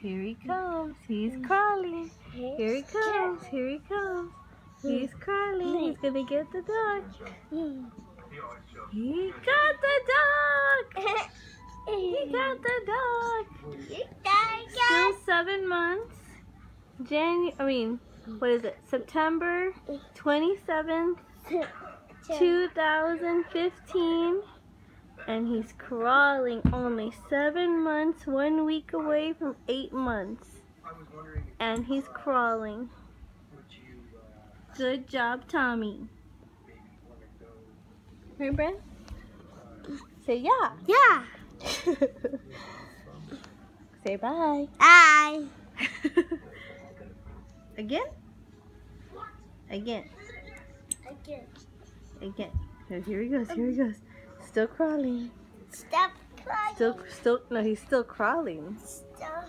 Here he comes. He's crawling. Here he comes. Here he comes. He's crawling. He's gonna get the dog. He got the dog. He got the dog. Still 7 months. What is it? September 27th, 2015. And he's crawling, only 7 months, 1 week away from 8 months. And he's crawling. Good job, Tommy. Right, Brent? Say yeah. Yeah. Say bye. Bye. Again? Again. Again. Again. Here he goes. Here he goes. Still crawling. Stop crying. No, he's still crawling. Stop.